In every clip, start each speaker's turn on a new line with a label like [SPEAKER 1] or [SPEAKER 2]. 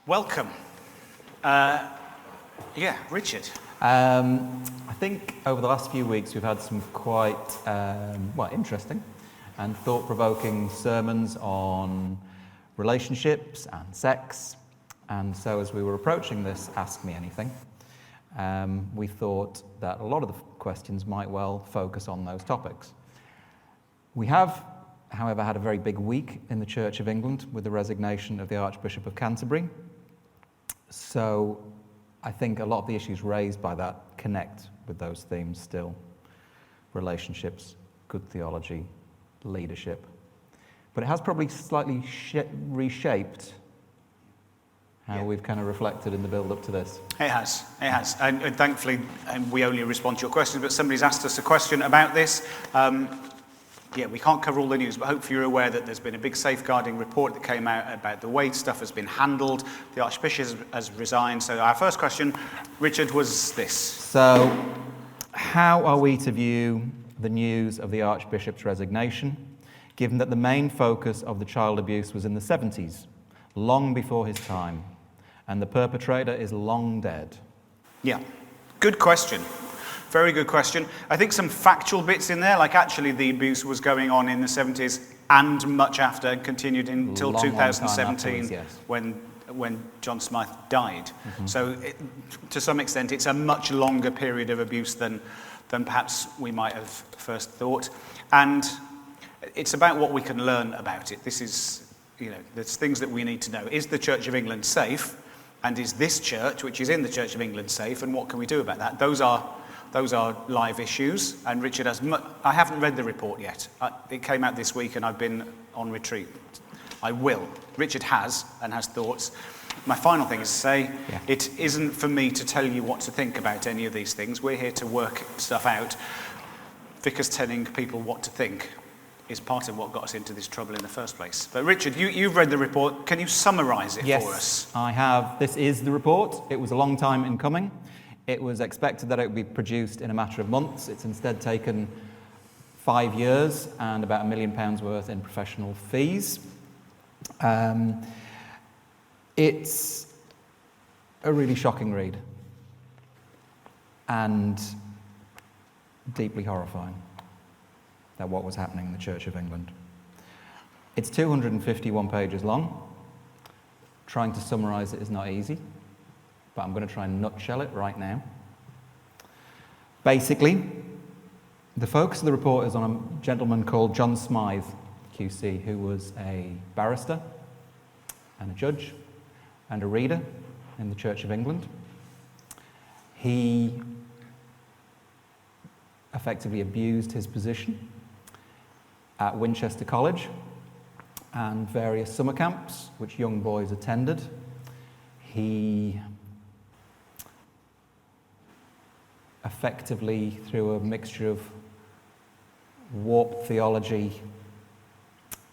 [SPEAKER 1] Welcome. Richard.
[SPEAKER 2] I think over the last few weeks we've had some quite interesting and thought-provoking sermons on relationships and sex, and so as we were approaching this Ask Me Anything, we thought that a lot of the questions might well focus on those topics. We have, however, had a very big week in the Church of England with the resignation of the Archbishop of Canterbury, so I think a lot of the issues raised by that connect with those themes still. Relationships, good theology, leadership. But it has probably slightly reshaped how we've kind of reflected in the build-up to this.
[SPEAKER 1] It has. And thankfully, we only respond to your questions, but somebody's asked us a question about this. We can't cover all the news, but hopefully you're aware that there's been a big safeguarding report that came out about the way stuff has been handled. The Archbishop has resigned. So our first question, Richard, was this.
[SPEAKER 2] So, how are we to view the news of the Archbishop's resignation, given that the main focus of the child abuse was in the 70s, long before his time, and the perpetrator is long dead?
[SPEAKER 1] Yeah, good question. Very good question. I think some factual bits in there, like actually the abuse was going on in the 70s and much after, and continued until 2017 when John Smythe died. Mm-hmm. So to some extent, it's a much longer period of abuse than perhaps we might have first thought. And it's about what we can learn about it. This is, there's things that we need to know. Is the Church of England safe? And is this church, which is in the Church of England, safe? And what can we do about that? Those are live issues, and Richard has... I haven't read the report yet. It came out this week and I've been on retreat. I will. Richard has, and has thoughts. My final thing is to say, It isn't for me to tell you what to think about any of these things. We're here to work stuff out. Vicars telling people what to think is part of what got us into this trouble in the first place. But Richard, you've read the report. Can you summarise it for us?
[SPEAKER 2] Yes, I have. This is the report. It was a long time in coming. It was expected that it would be produced in a matter of months. It's instead taken 5 years and about £1 million worth in professional fees. It's a really shocking read and deeply horrifying at what was happening in the Church of England. It's 251 pages long. Trying to summarise it is not easy, but I'm going to try and nutshell it right now. Basically, the focus of the report is on a gentleman called John Smythe, QC, who was a barrister and a judge and a reader in the Church of England. He effectively abused his position at Winchester College and various summer camps which young boys attended. He effectively, through a mixture of warped theology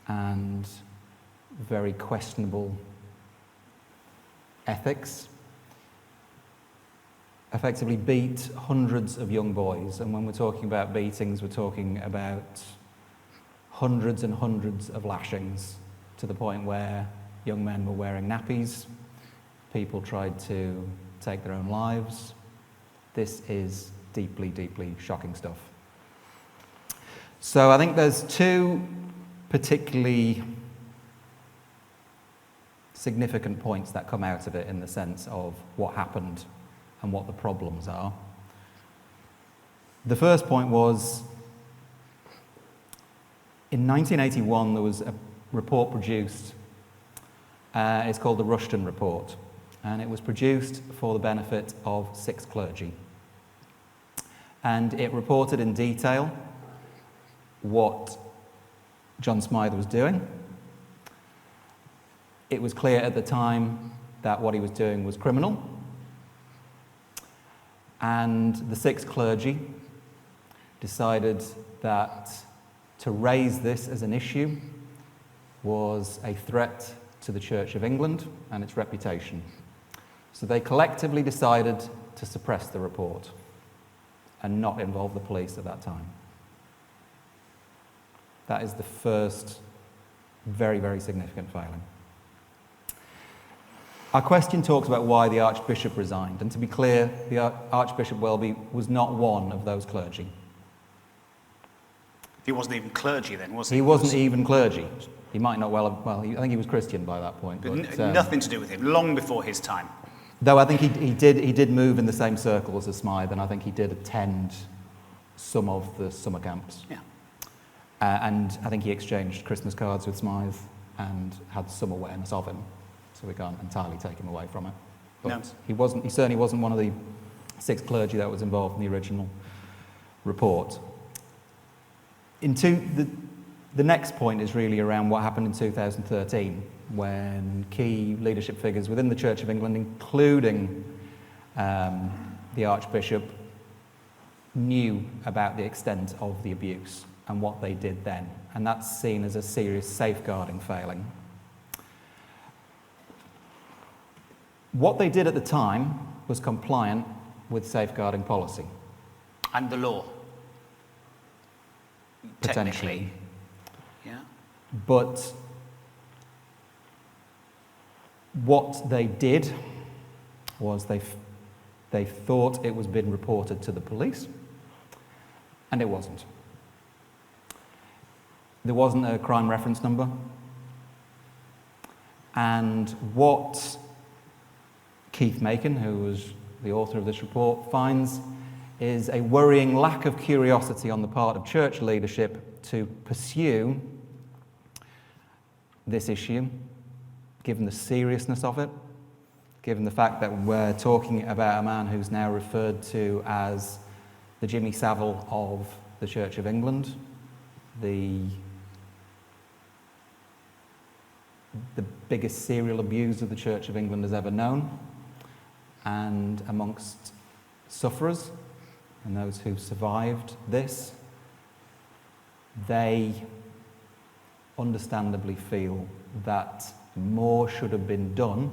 [SPEAKER 2] and very questionable ethics, effectively beat hundreds of young boys. And when we're talking about beatings, we're talking about hundreds and hundreds of lashings, to the point where young men were wearing nappies, people tried to take their own lives. This is deeply, deeply shocking stuff. So I think there's two particularly significant points that come out of it in the sense of what happened and what the problems are. The first point was, in 1981 there was a report produced, it's called the Rushton Report, and it was produced for the benefit of 6 clergy. And it reported in detail what John Smythe was doing. It was clear at the time that what he was doing was criminal. And the 6 clergy decided that to raise this as an issue was a threat to the Church of England and its reputation. So they collectively decided to suppress the report and not involve the police at that time. That is the first very, very significant failing. Our question talks about why the Archbishop resigned, and to be clear, the Archbishop Welby was not one of those clergy.
[SPEAKER 1] He wasn't even clergy then, was he?
[SPEAKER 2] He wasn't even clergy. He might not well have, I think he was Christian by that point.
[SPEAKER 1] But nothing to do with him, long before his time.
[SPEAKER 2] Though I think he did move in the same circles as Smythe, and I think he did attend some of the summer camps.
[SPEAKER 1] Yeah.
[SPEAKER 2] And I think he exchanged Christmas cards with Smythe and had some awareness of him. So we can't entirely take him away from it. But
[SPEAKER 1] No.
[SPEAKER 2] he certainly wasn't one of the 6 clergy that was involved in the original report. The next point is really around what happened in 2013, when key leadership figures within the Church of England, including the Archbishop, knew about the extent of the abuse and what they did then. And that's seen as a serious safeguarding failing. What they did at the time was compliant with safeguarding policy.
[SPEAKER 1] And the law.
[SPEAKER 2] Potentially.
[SPEAKER 1] Technically. Yeah.
[SPEAKER 2] But what they did was they thought it was being reported to the police, and it wasn't. There wasn't a crime reference number. And what Keith Makin, who was the author of this report, finds is a worrying lack of curiosity on the part of church leadership to pursue this issue, given the seriousness of it, given the fact that we're talking about a man who's now referred to as the Jimmy Savile of the Church of England, the biggest serial abuser the Church of England has ever known, and amongst sufferers and those who survived this, they understandably feel that more should have been done,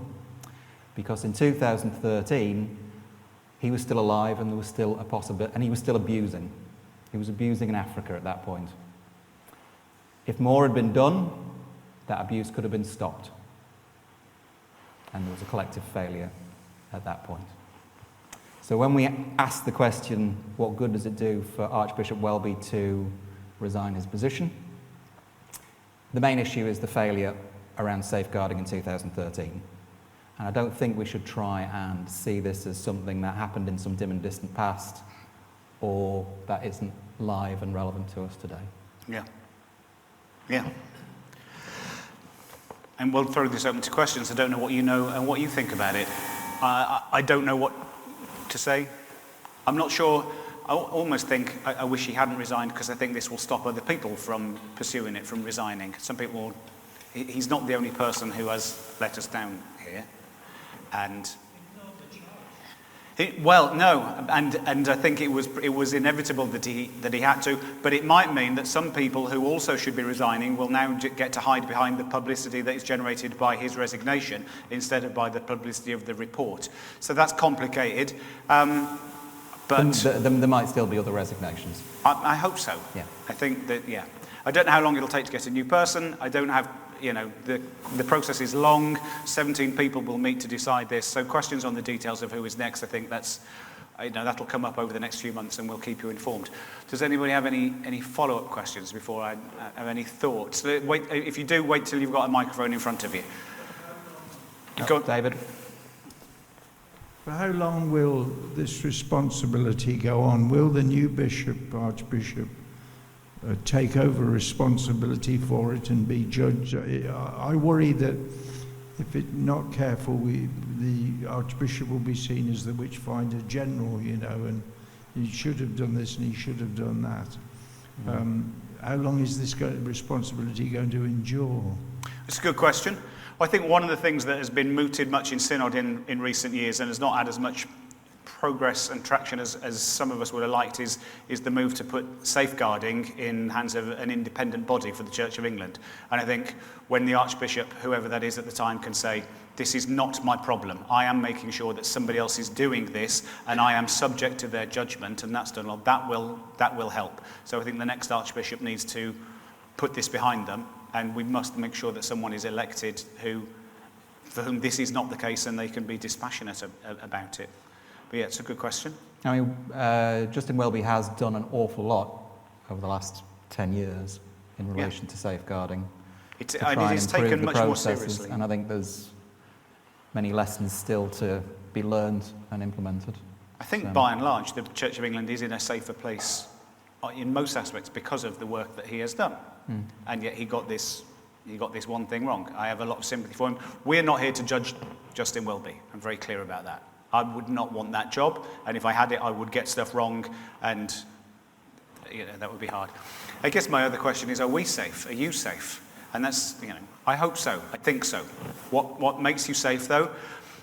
[SPEAKER 2] because in 2013 he was still alive and there was still a possibility, and he was still abusing. He was abusing in Africa at that point. If more had been done, that abuse could have been stopped. And there was a collective failure at that point. So when we ask the question, what good does it do for Archbishop Welby to resign his position? The main issue is the failure around safeguarding in 2013. And I don't think we should try and see this as something that happened in some dim and distant past, or that isn't live and relevant to us today.
[SPEAKER 1] Yeah. Yeah. And we'll throw this open to questions. I don't know what you know and what you think about it. I don't know what to say. I'm not sure. I almost think I wish he hadn't resigned, because I think this will stop other people from pursuing it, from resigning. Some people, he's not the only person who has let us down here. And well, no, and I think it was inevitable that he had to, but it might mean that some people who also should be resigning will now get to hide behind the publicity that is generated by his resignation instead of by the publicity of the report. So that's complicated, but
[SPEAKER 2] there might still be other resignations.
[SPEAKER 1] I hope so.
[SPEAKER 2] Yeah.
[SPEAKER 1] I think that, yeah. I don't know how long it'll take to get a new person. I don't have, the process is long. 17 people will meet to decide this. So questions on the details of who is next, I think that'll come up over the next few months, and we'll keep you informed. Does anybody have any follow-up questions before I have any thoughts? Wait, if you do, wait till you've got a microphone in front of you. Go on,
[SPEAKER 2] David.
[SPEAKER 3] For how long will this responsibility go on? Will the new Archbishop, take over responsibility for it and be judged? I worry that if it's not careful, the Archbishop will be seen as the witchfinder general, and he should have done this and he should have done that. How long is this responsibility going to endure?
[SPEAKER 1] It's a good question. I think one of the things that has been mooted much in Synod in recent years and has not had as much progress and traction as some of us would have liked is the move to put safeguarding in hands of an independent body for the Church of England. And I think when the Archbishop, whoever that is at the time, can say, this is not my problem, I am making sure that somebody else is doing this and I am subject to their judgment, and that's done, well, that will help. So I think the next Archbishop needs to put this behind them, and we must make sure that someone is elected who for whom this is not the case, and they can be dispassionate about it. But yeah, it's a good question.
[SPEAKER 2] I mean, Justin Welby has done an awful lot over the last 10 years in relation to safeguarding.
[SPEAKER 1] It is taken much more seriously.
[SPEAKER 2] And I think there's many lessons still to be learned and implemented.
[SPEAKER 1] I think by and large, the Church of England is in a safer place in most aspects because of the work that he has done. And yet he got this one thing wrong. I have a lot of sympathy for him. We're not here to judge Justin Welby. I'm very clear about that. I would not want that job, and if I had it, I would get stuff wrong, and that would be hard. I guess my other question is, are we safe? Are you safe? And that's, I hope so. I think so. What makes you safe, though?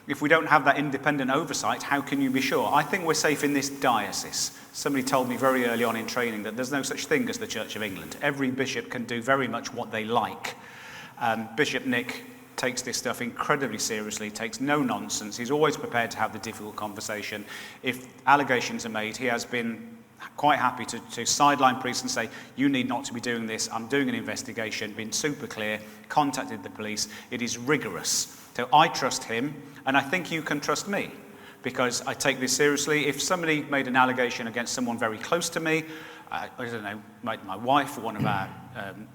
[SPEAKER 1] If we don't have that independent oversight, how can you be sure? I think we're safe in this diocese. Somebody told me very early on in training that there's no such thing as the Church of England. Every bishop can do very much what they like. Bishop Nick takes this stuff incredibly seriously, takes no nonsense. He's always prepared to have the difficult conversation. If allegations are made, he has been quite happy to sideline priests and say, you need not to be doing this, I'm doing an investigation, been super clear, contacted the police, it is rigorous. So I trust him, and I think you can trust me, because I take this seriously. If somebody made an allegation against someone very close to me, I don't know, my wife or one of our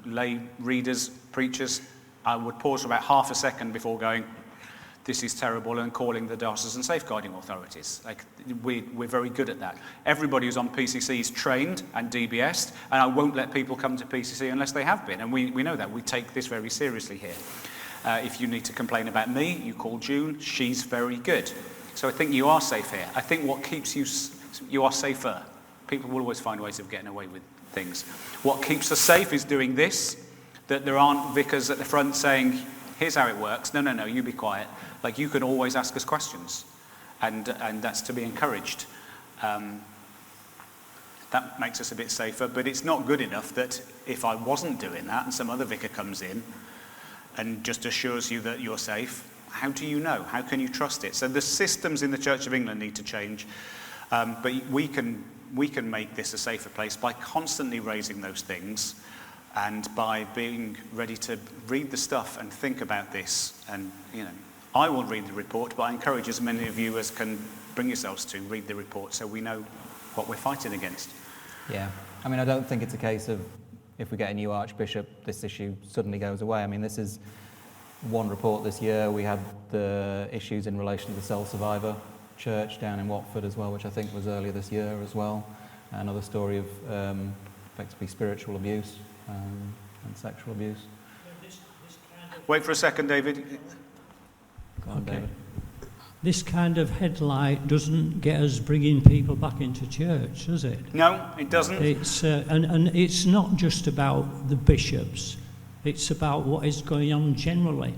[SPEAKER 1] lay readers, preachers, I would pause for about half a second before going, this is terrible, and calling the diocesan safeguarding authorities. We're very good at that. Everybody who's on PCC is trained and DBS'd, and I won't let people come to PCC unless they have been, and we know that. We take this very seriously here. If you need to complain about me, you call June. She's very good. So I think you are safe here. I think what keeps you are safer. People will always find ways of getting away with things. What keeps us safe is doing this, that there aren't vicars at the front saying, here's how it works. No, you be quiet. Like, you can always ask us questions, and that's to be encouraged. That makes us a bit safer, but it's not good enough that if I wasn't doing that and some other vicar comes in and just assures you that you're safe, how do you know? How can you trust it? So the systems in the Church of England need to change, but we can make this a safer place by constantly raising those things, and by being ready to read the stuff and think about this. And, I will read the report, but I encourage as many of you as can bring yourselves to read the report so we know what we're fighting against.
[SPEAKER 2] Yeah. I mean, I don't think it's a case of if we get a new archbishop, this issue suddenly goes away. I mean, this is one report this year. We had the issues in relation to the cell survivor church down in Watford as well, which I think was earlier this year as well. Another story of effectively spiritual abuse and sexual abuse.
[SPEAKER 1] Wait for a second, David.
[SPEAKER 2] Go on, David.
[SPEAKER 4] This kind of headlight doesn't get us bringing people back into church, does it?
[SPEAKER 1] No, it doesn't.
[SPEAKER 4] It's and it's not just about the bishops. It's about what is going on generally.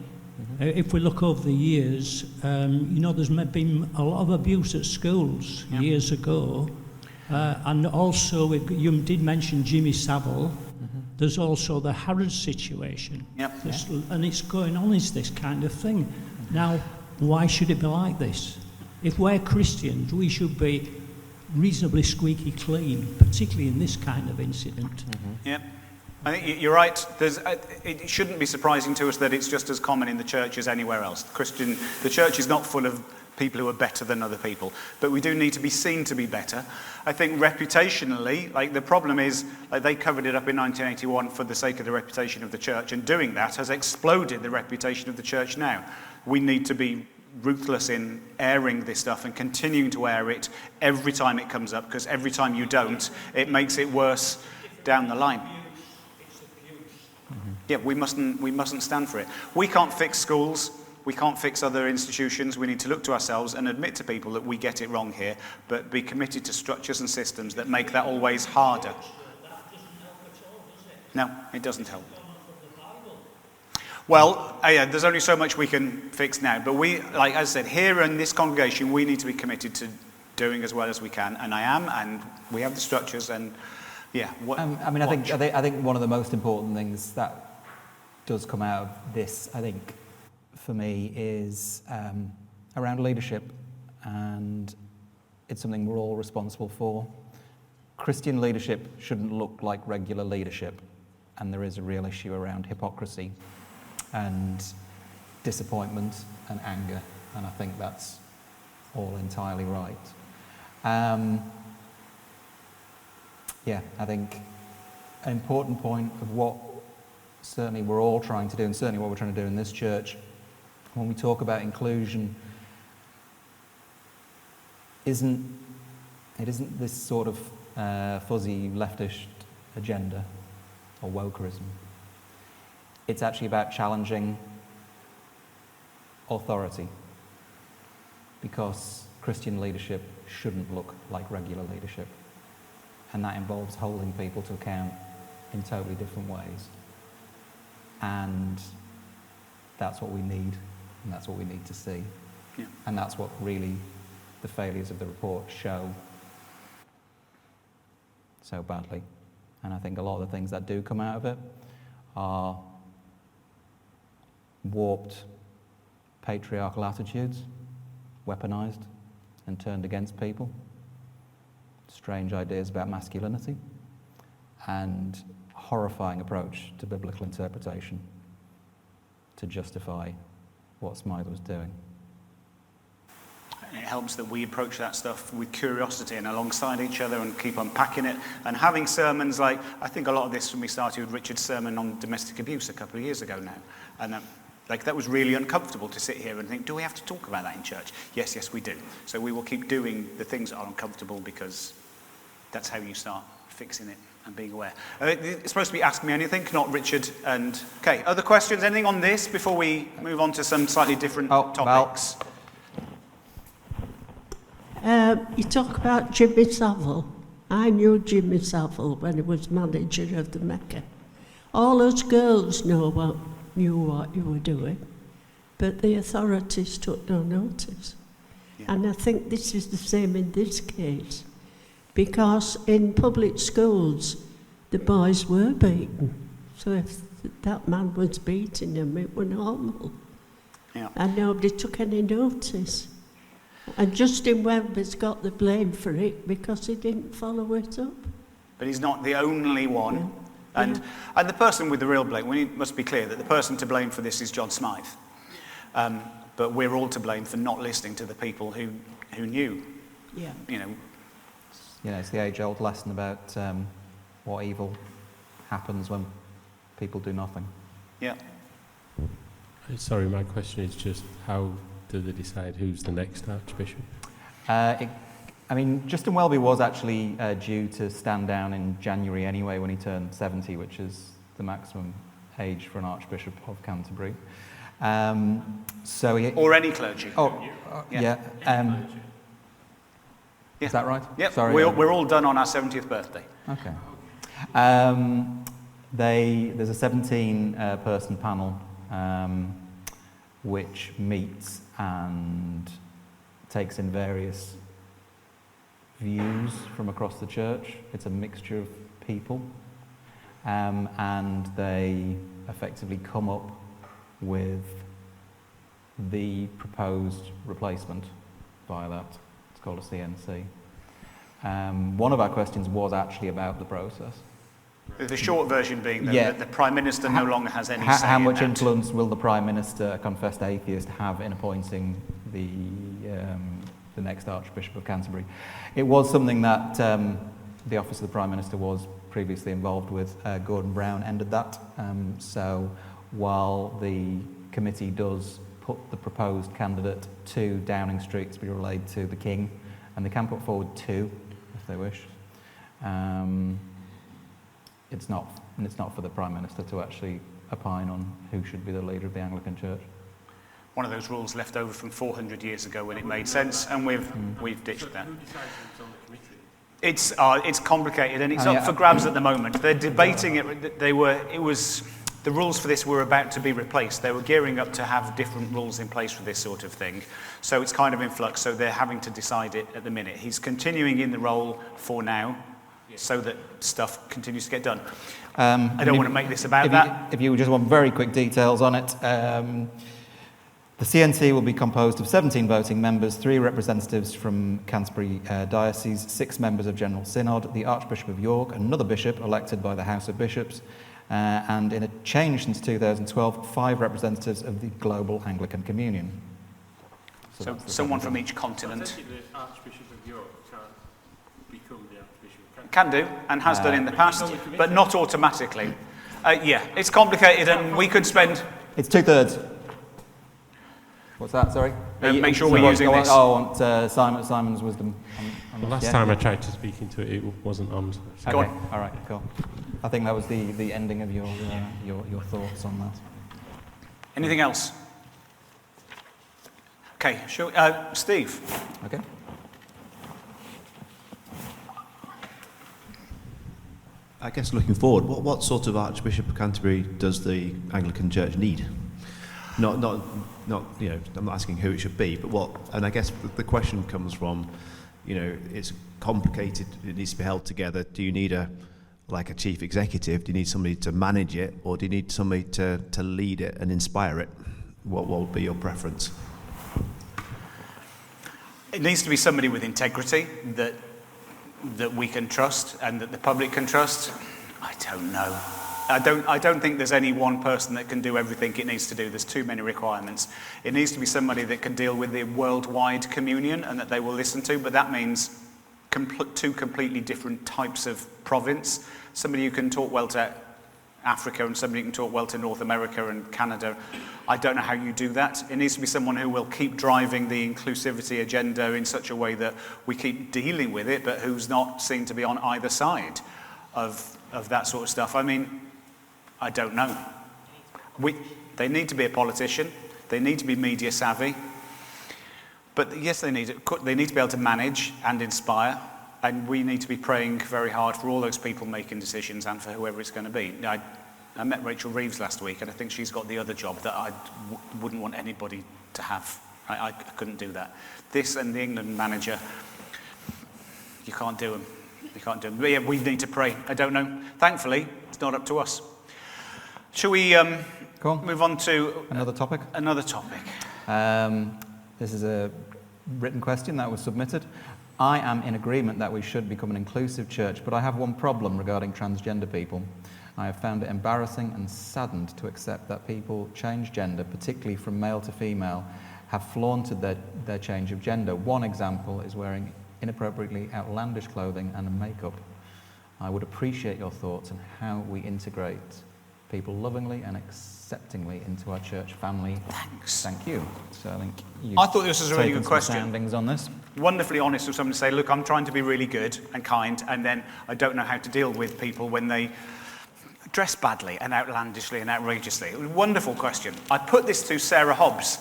[SPEAKER 4] If we look over the years, there's been a lot of abuse at schools years ago, and also you did mention Jimmy Savile. There's also the Harrods situation, and it's going on is this kind of thing. Now, why should it be like this? If we're Christians, we should be reasonably squeaky clean, particularly in this kind of incident.
[SPEAKER 1] Yeah, I think you're right. It shouldn't be surprising to us that it's just as common in the church as anywhere else. The church is not full of people who are better than other people, but we do need to be seen to be better. I think reputationally, the problem is, they covered it up in 1981 for the sake of the reputation of the church, and doing that has exploded the reputation of the church now. We need to be ruthless in airing this stuff and continuing to air it every time it comes up, because every time you don't, it makes it worse down the line. Yeah, we mustn't stand for it. We can't fix schools. We can't fix other institutions. We need to look to ourselves and admit to people that we get it wrong here, but be committed to structures and systems that make that always harder. No, it doesn't help. Well, there's only so much we can fix now, but we, as I said, here in this congregation, we need to be committed to doing as well as we can, and I am, and we have the structures, and yeah.
[SPEAKER 2] I think one of the most important things that does come out of this, I think, for me, is around leadership, and it's something we're all responsible for. Christian leadership shouldn't look like regular leadership, and there is a real issue around hypocrisy. And disappointment and anger, and I think that's all entirely right. Yeah, I think an important point of what certainly we're all trying to do, and certainly what we're trying to do in this church, when we talk about inclusion, isn't this sort of fuzzy leftish agenda or wokerism. It's actually about challenging authority, because Christian leadership shouldn't look like regular leadership, and that involves holding people to account in totally different ways, and that's what we need, and that's what we need to see. Yeah. And that's what really the failures of the report show so badly. And I think a lot of the things that do come out of it are warped patriarchal attitudes, weaponized and turned against people, strange ideas about masculinity, and horrifying approach to biblical interpretation to justify what Smythe was doing.
[SPEAKER 1] It helps that we approach that stuff with curiosity and alongside each other and keep unpacking it, and having sermons like, I think a lot of this when we started with Richard's sermon on domestic abuse a couple of years ago now, and that was really uncomfortable to sit here and think, do we have to talk about that in church? Yes, we do. So we will keep doing the things that are uncomfortable, because that's how you start fixing it and being aware. It's supposed to be Ask Me Anything, not Richard. And okay, other questions? Anything on this before we move on to some slightly different topics?
[SPEAKER 5] You talk about Jimmy Savile. I knew Jimmy Savile when he was manager of the Makin. All us girls knew what you were doing, but the authorities took no notice. Yeah. And I think this is the same in this case, because in public schools, the boys were beaten. So if that man was beating them, it was normal. Yeah. And nobody took any notice. And Justin Welby's got the blame for it because he didn't follow it up.
[SPEAKER 1] But he's not the only one. Yeah. And the person with the real blame, we must be clear that the person to blame for this is John Smythe. But we're all to blame for not listening to the people who knew. Yeah.
[SPEAKER 2] It's the age-old lesson about what evil happens when people do nothing. Yeah.
[SPEAKER 6] Sorry, my question is just how do they decide who's the next Archbishop?
[SPEAKER 2] Justin Welby was actually due to stand down in January anyway when he turned 70, which is the maximum age for an Archbishop of Canterbury.
[SPEAKER 1] Or any clergy.
[SPEAKER 2] Yeah. Is that right?
[SPEAKER 1] Yep.
[SPEAKER 2] Sorry,
[SPEAKER 1] we're all done on our 70th birthday.
[SPEAKER 2] Okay. There's a 17-person panel which meets and takes in various views from across the church. It's a mixture of people, and they effectively come up with the proposed replacement via that. It's called a CNC. One of our questions was actually about the process.
[SPEAKER 1] The short version being that the Prime Minister no longer has any say
[SPEAKER 2] how much
[SPEAKER 1] in that.
[SPEAKER 2] influence will the Prime Minister, a confessed atheist, have in appointing the next Archbishop of Canterbury? It was something that the Office of the Prime Minister was previously involved with. Gordon Brown ended that. So while the committee does put the proposed candidate to Downing Street to be relayed to the King, and they can put forward two if they wish. It's not for the Prime Minister to actually opine on who should be the leader of the Anglican Church.
[SPEAKER 1] One of those rules left over from 400 years ago when it made sense, and we've ditched that.
[SPEAKER 6] Who decides who's on the committee?
[SPEAKER 1] It's complicated, and it's up for grabs at the moment. They're debating it. The rules for this were about to be replaced. They were gearing up to have different rules in place for this sort of thing. So it's kind of in flux, so they're having to decide it at the minute. He's continuing in the role for now, so that stuff continues to get done. I don't want to make this about that.
[SPEAKER 2] If you just want very quick details on it, the CNC will be composed of 17 voting members, 3 representatives from Canterbury Diocese, 6 members of General Synod, the Archbishop of York, another bishop elected by the House of Bishops, and in a change since 2012, 5 representatives of the Global Anglican Communion.
[SPEAKER 1] So
[SPEAKER 2] that's the
[SPEAKER 1] someone
[SPEAKER 2] second
[SPEAKER 1] from
[SPEAKER 2] thing.
[SPEAKER 1] each continent.
[SPEAKER 6] I take it the Archbishop of York can't become the Archbishop of Canterbury.
[SPEAKER 1] Can do, and has done in the
[SPEAKER 6] But
[SPEAKER 1] past,
[SPEAKER 6] he's on the committee.
[SPEAKER 1] but not automatically. Yeah, it's complicated, and we could spend...
[SPEAKER 2] It's 2/3. What's that, sorry?
[SPEAKER 1] Make sure we're using this.
[SPEAKER 2] Oh, I want Simon's wisdom.
[SPEAKER 6] The last
[SPEAKER 2] yeah.
[SPEAKER 6] time I tried to speak into it, it wasn't on. So.
[SPEAKER 1] Go
[SPEAKER 2] Okay,
[SPEAKER 1] on.
[SPEAKER 2] all right, cool. I think that was the ending of your thoughts on that.
[SPEAKER 1] Anything else? Okay, Steve.
[SPEAKER 2] Okay.
[SPEAKER 7] I guess looking forward, what sort of Archbishop of Canterbury does the Anglican Church need? Not you know, I'm not asking who it should be, but what? And I guess the question comes from, you know, it's complicated. It needs to be held together. Do you need a chief executive? Do you need somebody to manage it, or do you need somebody to lead it and inspire it? What would be your preference?
[SPEAKER 1] It needs to be somebody with integrity that we can trust and that the public can trust. I don't know. I don't think there's any one person that can do everything it needs to do. There's too many requirements. It needs to be somebody that can deal with the worldwide communion and that they will listen to, but that means two completely different types of province. Somebody who can talk well to Africa and somebody who can talk well to North America and Canada. I don't know how you do that. It needs to be someone who will keep driving the inclusivity agenda in such a way that we keep dealing with it, but who's not seen to be on either side of that sort of stuff. I mean, I don't know. They need to be a politician. They need to be media savvy. But yes, they need to be able to manage and inspire. And we need to be praying very hard for all those people making decisions and for whoever it's going to be. I met Rachel Reeves last week, and I think she's got the other job that I wouldn't want anybody to have. I couldn't do that. This and the England manager, you can't do them. You can't do them. But yeah, we need to pray. I don't know. Thankfully, it's not up to us. Shall we move on to
[SPEAKER 2] Another topic?
[SPEAKER 1] Another topic.
[SPEAKER 2] This is a written question that was submitted. I am in agreement that we should become an inclusive church, but I have one problem regarding transgender people. I have found it embarrassing and saddened to accept that people change gender, particularly from male to female, have flaunted their change of gender. One example is wearing inappropriately outlandish clothing and makeup. I would appreciate your thoughts on how we integrate people lovingly and acceptingly into our church family.
[SPEAKER 1] Thanks.
[SPEAKER 2] Thank you. So I think
[SPEAKER 1] I thought this was a really good question.
[SPEAKER 2] Soundings on this.
[SPEAKER 1] Wonderfully honest of someone to say, look, I'm trying to be really good and kind, and then I don't know how to deal with people when they dress badly and outlandishly and outrageously. It was a wonderful question. I put this to Sarah Hobbs,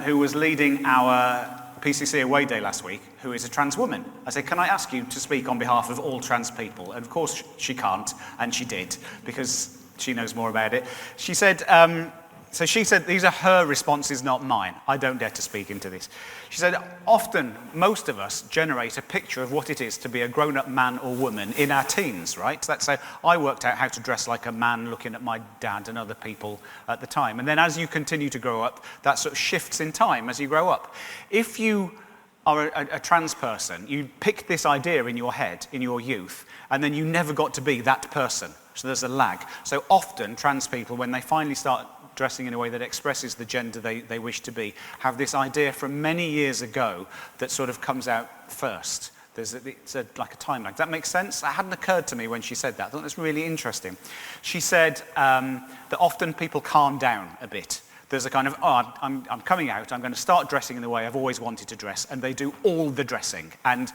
[SPEAKER 1] who was leading our PCC away day last week, who is a trans woman. I said, can I ask you to speak on behalf of all trans people? And of course she can't, and she did, because she knows more about it. She said, these are her responses, not mine. I don't dare to speak into this. She said, often, most of us generate a picture of what it is to be a grown-up man or woman in our teens, right? That's how I worked out how to dress like a man looking at my dad and other people at the time. And then as you continue to grow up, that sort of shifts in time as you grow up. If you are a trans person, you pick this idea in your head, in your youth, and then you never got to be that person. So there's a lag. So often, trans people, when they finally start dressing in a way that expresses the gender they wish to be, have this idea from many years ago that sort of comes out first. It's like a time lag. Does that make sense? That hadn't occurred to me when she said that. I thought that's really interesting. She said that often people calm down a bit. There's a kind of, I'm coming out, I'm going to start dressing in the way I've always wanted to dress, and they do all the dressing. And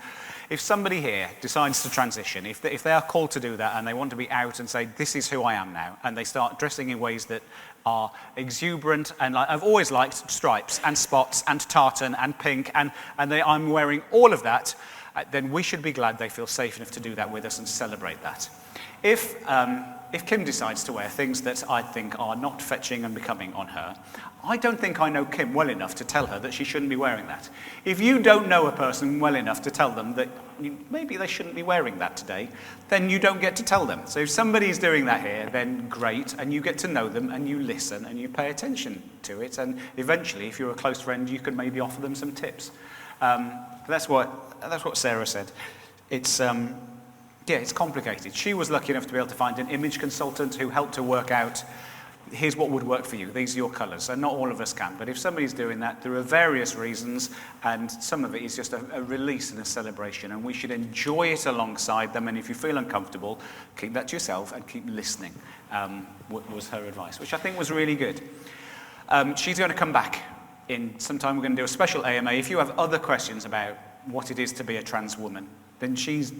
[SPEAKER 1] if somebody here decides to transition, if they are called to do that and they want to be out and say, this is who I am now, and they start dressing in ways that are exuberant, and I've always liked stripes and spots and tartan and pink, and I'm wearing all of that, then we should be glad they feel safe enough to do that with us and celebrate that. If Kim decides to wear things that I think are not fetching and becoming on her, I don't think I know Kim well enough to tell her that she shouldn't be wearing that. If you don't know a person well enough to tell them that maybe they shouldn't be wearing that today, then you don't get to tell them. So if somebody's doing that here, then great, and you get to know them, and you listen, and you pay attention to it, and eventually, if you're a close friend, you can maybe offer them some tips. But that's what Sarah said. It's Yeah, it's complicated. She was lucky enough to be able to find an image consultant who helped her work out, here's what would work for you, these are your colours. And not all of us can, but if somebody's doing that, there are various reasons, and some of it is just a release and a celebration, and we should enjoy it alongside them, and if you feel uncomfortable, keep that to yourself and keep listening, was her advice, which I think was really good. She's going to come back in some time. We're going to do a special AMA. If you have other questions about what it is to be a trans woman, then she's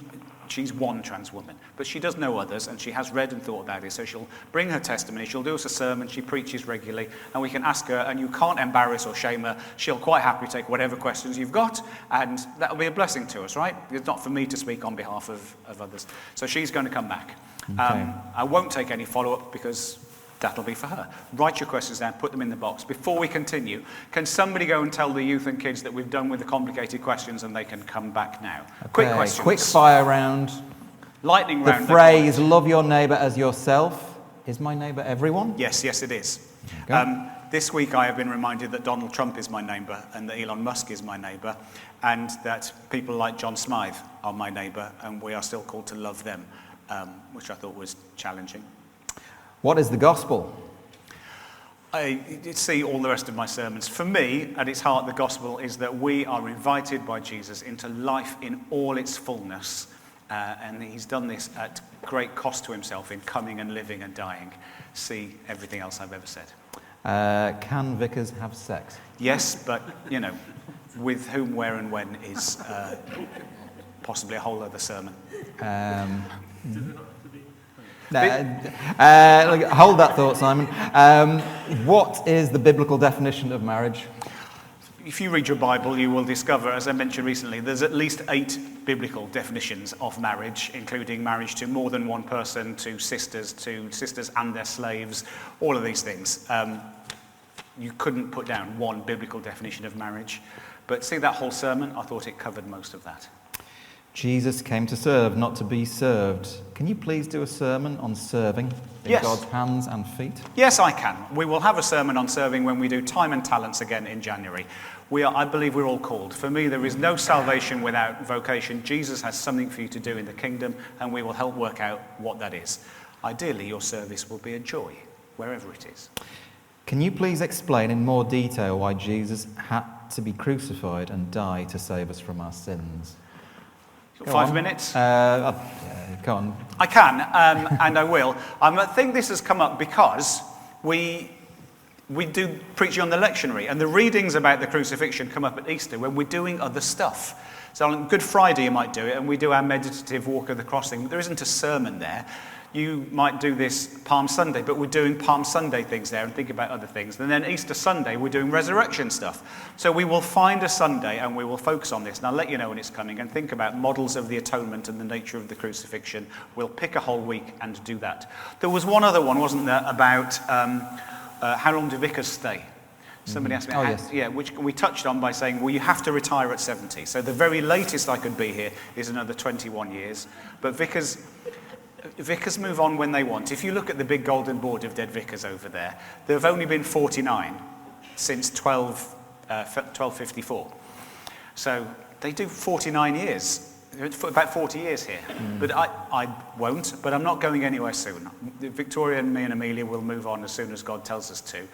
[SPEAKER 1] one trans woman, but she does know others, and she has read and thought about it, so she'll bring her testimony, she'll do us a sermon, she preaches regularly, and we can ask her, and you can't embarrass or shame her. She'll quite happily take whatever questions you've got, and that'll be a blessing to us, right? It's not for me to speak on behalf of others. So she's going to come back.
[SPEAKER 2] Okay.
[SPEAKER 1] I won't take any follow-up because that'll be for her. Write your questions down, put them in the box. Before we continue, can somebody go and tell the youth and kids that we've done with the complicated questions and they can come back now?
[SPEAKER 2] Okay,
[SPEAKER 1] Quick questions.
[SPEAKER 2] Quick fire round.
[SPEAKER 1] Lightning
[SPEAKER 2] The
[SPEAKER 1] round.
[SPEAKER 2] phrase, love your neighbour as yourself. Is my neighbour everyone?
[SPEAKER 1] Yes, it is.
[SPEAKER 2] Okay.
[SPEAKER 1] This week I have been reminded that Donald Trump is my neighbour and that Elon Musk is my neighbour and that people like John Smythe are my neighbour and we are still called to love them, which I thought was challenging.
[SPEAKER 2] What is the gospel?
[SPEAKER 1] I see all the rest of my sermons. For me, at its heart, the gospel is that we are invited by Jesus into life in all its fullness. And he's done this at great cost to himself in coming and living and dying. See everything else I've ever said.
[SPEAKER 2] Can vicars have sex?
[SPEAKER 1] Yes, but, with whom, where and when is possibly a whole other sermon.
[SPEAKER 2] Hold that thought, Simon. What is the biblical definition of marriage?
[SPEAKER 1] If you read your Bible, you will discover, as I mentioned recently, there's at least 8 biblical definitions of marriage, including marriage to more than one person, to sisters and their slaves, all of these things. You couldn't put down one biblical definition of marriage. But see that whole sermon? I thought it covered most of that.
[SPEAKER 2] Jesus came to serve, not to be served. Can you please do a sermon on serving in
[SPEAKER 1] Yes.
[SPEAKER 2] God's hands and feet?
[SPEAKER 1] Yes, I can. We will have a sermon on serving when we do Time and Talents again in January. I believe we're all called. For me, there is no salvation without vocation. Jesus has something for you to do in the kingdom, and we will help work out what that is. Ideally, your service will be a joy, wherever it is.
[SPEAKER 2] Can you please explain in more detail why Jesus had to be crucified and die to save us from our sins? Go
[SPEAKER 1] 5
[SPEAKER 2] on.
[SPEAKER 1] minutes?
[SPEAKER 2] Go on.
[SPEAKER 1] I can, and I will. I think this has come up because we do preaching on the lectionary, and the readings about the crucifixion come up at Easter when we're doing other stuff. So on Good Friday you might do it, and we do our meditative walk of the crossing, but there isn't a sermon there. You might do this Palm Sunday, but we're doing Palm Sunday things there and think about other things. And then Easter Sunday, we're doing resurrection stuff. So we will find a Sunday and we will focus on this. And I'll let you know when it's coming and think about models of the atonement and the nature of the crucifixion. We'll pick a whole week and do that. There was one other one, wasn't there, about how long do vicars stay? Somebody asked me,
[SPEAKER 2] yes.
[SPEAKER 1] Yeah, which we touched on by saying, well, you have to retire at 70. So the very latest I could be here is another 21 years. But vicars move on when they want. If you look at the big golden board of dead vicars over there, there have only been 49 since 1254. So they do 49 years, about 40 years here. But I won't, but I'm not going anywhere soon. Victoria and me and Amelia will move on as soon as God tells us to.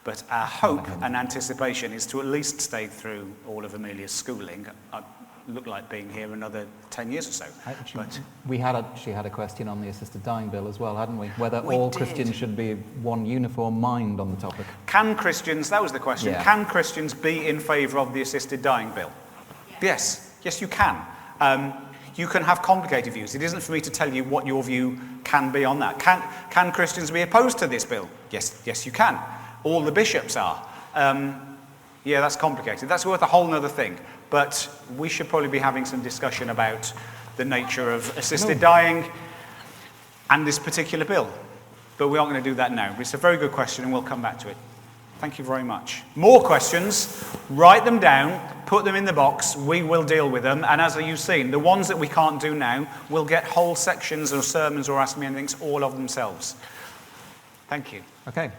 [SPEAKER 1] But our hope and anticipation is to at least stay through all of Amelia's schooling. I look like being here another 10 years or so. But
[SPEAKER 2] We actually had a question on the assisted dying bill as well, hadn't we? Whether
[SPEAKER 1] We
[SPEAKER 2] all
[SPEAKER 1] did.
[SPEAKER 2] Christians should be one uniform mind on the topic.
[SPEAKER 1] can Christians, that was the question,
[SPEAKER 2] Yeah.
[SPEAKER 1] can Christians be in favour of the assisted dying bill? Yes, you can. You can have complicated views. It isn't for me to tell you what your view can be on that. Can Christians be opposed to this bill? Yes, you can. All the bishops are. Yeah, that's complicated. That's worth a whole other thing. But we should probably be having some discussion about the nature of assisted dying and this particular bill. But we aren't going to do that now. It's a very good question and we'll come back to it. Thank you very much. More questions, write them down, put them in the box, we will deal with them. And as you've seen, the ones that we can't do now will get whole sections or sermons or Ask Me Anythings all of themselves. Thank you.
[SPEAKER 2] Okay.